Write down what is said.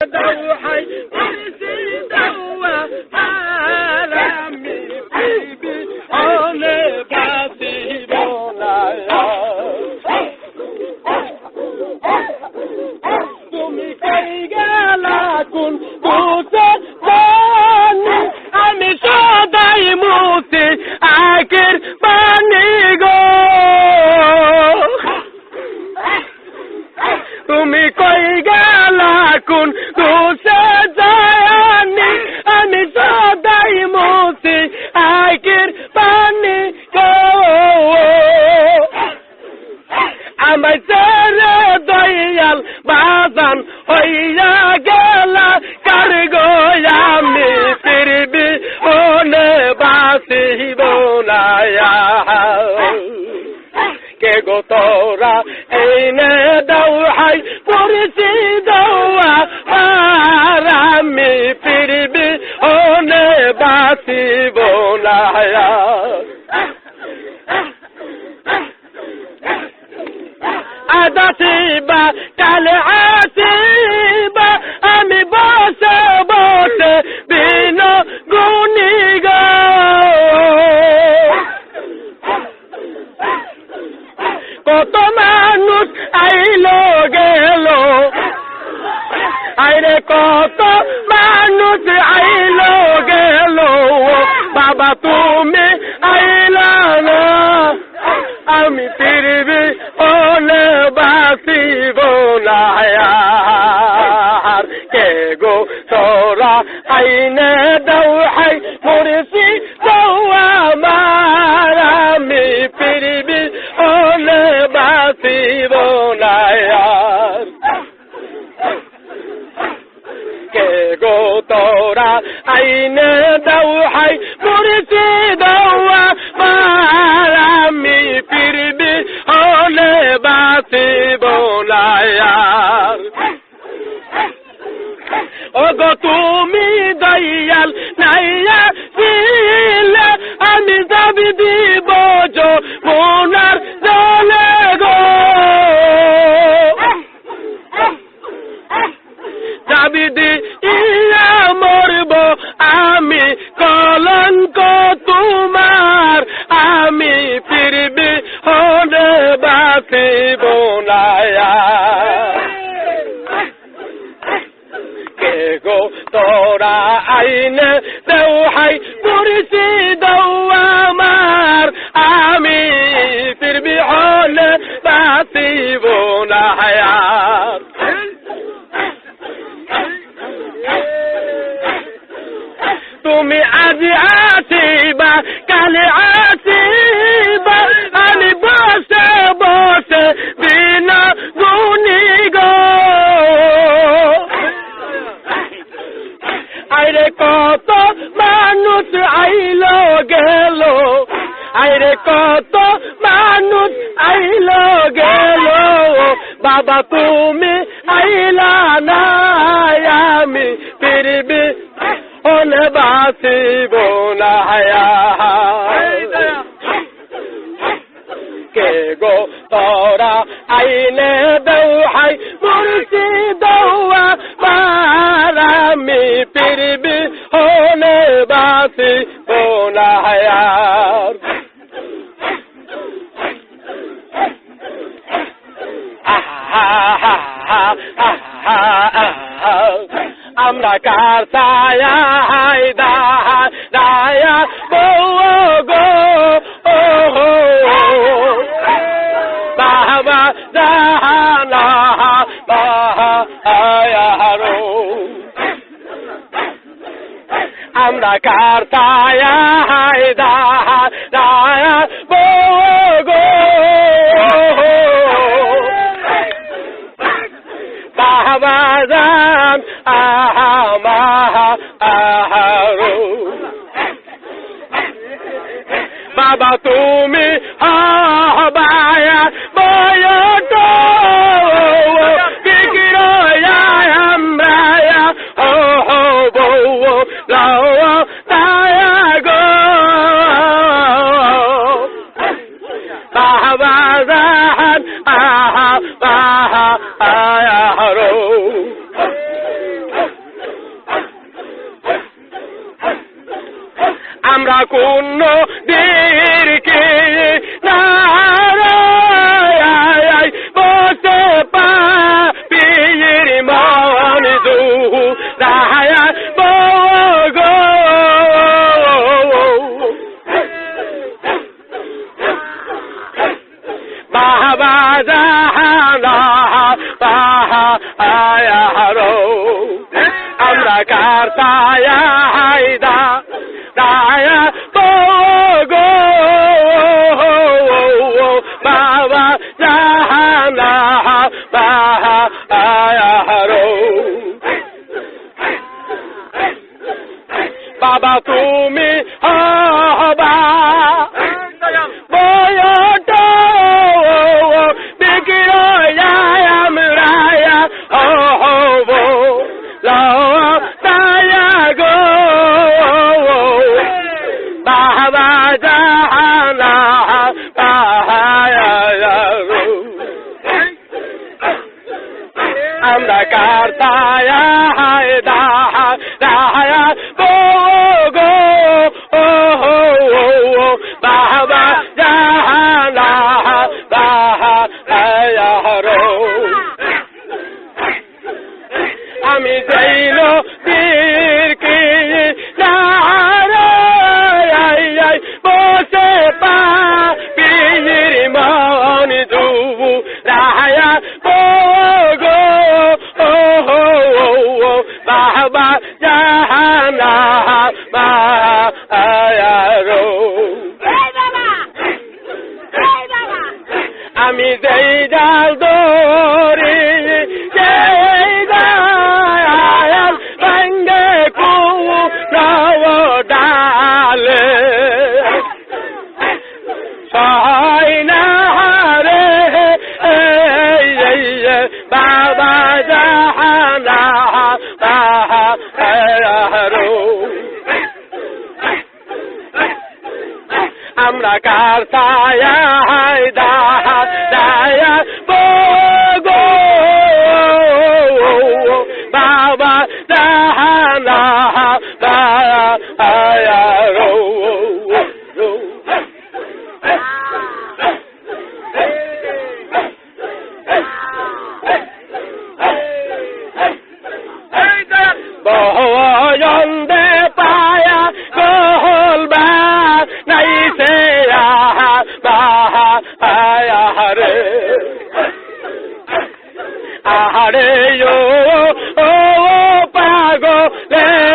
دوحي مرسي دوا عالمي بيبي أنا باتي بولايا তুমি কই গেলা কোন দুসনি আমি সদাই মুতে আকের পানি গো তুমি কই গেলা কোন দুসনি আমি সদাই মুতে আকের পানি গো আমায় ছেড়ে দয়াল বাজান হইয়া গেলা কার গো আমি ফিরবি ওনে বাসিব না কে গো তোরা এইনে দাও হাই পড়েছি দৌয়া আর আমি ফিরবি ওনে বাসিব না আদাসিবা কালে আসিবা আমি বসে বসে বিন গুনি গো কত মানুষ আইলো গেল আইরে কত মানুষ আইলো গেল বাবা তুমি আইলা না আমি ফিরবি ওনে বাসিব না কে গো তোরা আইনে দাও হাই মুর্শি দৌয়া মার আমি ফিরবি ওনে বাসিব না কে গো তোরা আইনে দাও হাই মুর্শি দৌয়া মার আমি ফিরবি ওনে বাসিব না ওগো তুমি দয়াল নাইয়া দিলে আমি দাবি দিব মোনার জলে গো দাবি দিয়া মরব আমি কলঙ্ক তোমার আমি ফিরবি হনে বাসিব না গো তোরা আইনে দেও হাই পড়েছি দৌয়া মার আমি ফিরবি হলে বাসিব না তুমি আজ আসিবা কালে আসিবা আমি বসে বসে দিন গুনি গো আইরে কত মানুষ আইলো গেল আইরে কত মানুষ আইলো গেল বাবা তুমি আইলা না আমি ফিরবি ওনে বাসিব না কে গো তোরা আইনে দেও হাই মুর্শি দৌয়া মার আমি ফিরবি ওনে বাসিব না আমরা কার ছায়া হাই দায়া গো বাবা জাহানা বাহায়ারো আমরা কার ছায়া হাই দায়া গো বাবা জান আহারো বাবা তুমি হাবায়া বয়ট কিকিরয়া আমরা ও বউ লাও তায়া গো বাবা জান আহারো আমরা কোন দিকে বসে পাপির মন জুড়ায়া গো বাবা জাহানা পাহায়ারো আমরা কারতায়া হায়দা দায়া গো বাবা জাহানা পাহায়ারো বাবা তুমি হবা বয়টো বিকিরয়া আমরায়া হব লায়া গো বাবা জাহানা পাহায়ারো আমরা কারতায়া হায়দা দায়া গো বাবা জাহানা পাহায়ারো আমি যাইল দিকে বসে পাপির মন জুড়ায়া গো বাবা জাহানা পাহায়ারো আমি যেই জাল দৌড়ি যেই জাল ভাঙ্গে কুড়াও ডালে সহায় না রে বাবা জাহানা পাহায়ারো আমরা কারতায়া হায়দা দায়া গো বাবা জাহানা পাহায়ারো বয়ন্দে পায়া গোলবা নাই সে আহারে আহারে ও পাগলে